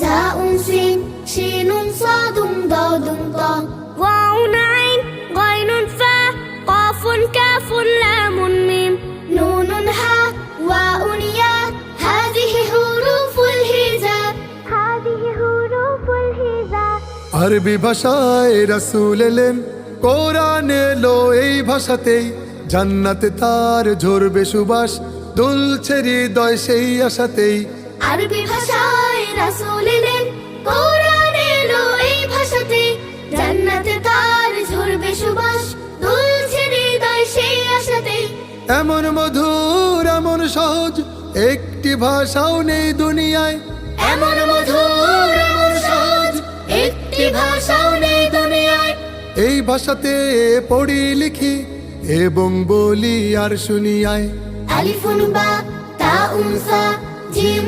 তাউন scene শিনুন সাদুন দাদুন তা ওয়াউন আইন গাইনুন ফা কাফুন কাফুন লামুন মিম নুনুন হা ওয়াউন ইয়া হাযিহি হুরুফুল হিজা হাযিহি হুরুফুল হিজা। আরবি ভাষায় রাসূল এলেন, কোরআন এলো এই ভাষাতেই। জান্নাতে তার ঝরবে সুবাস, দুলছে হৃদয় সেই আশাতেই। আরবি ভাষায় রাসূল এলেন, কোরআন এলো এই ভাষাতে। জান্নাতে তার ঝরবে সুবাস, দুলছে হৃদয় সেই আশাতে। এমন মধুর এমন সহজ একটি ভাষাও নেই দুনিয়ায়। এমন মধুর এমন সহজ একটি ভাষাও নেই দুনিয়ায়। এই ভাষাতে পড়ি লিখি এবং বলি আর শুনিয়ায়। আলিফুন বা তাউন সা জিম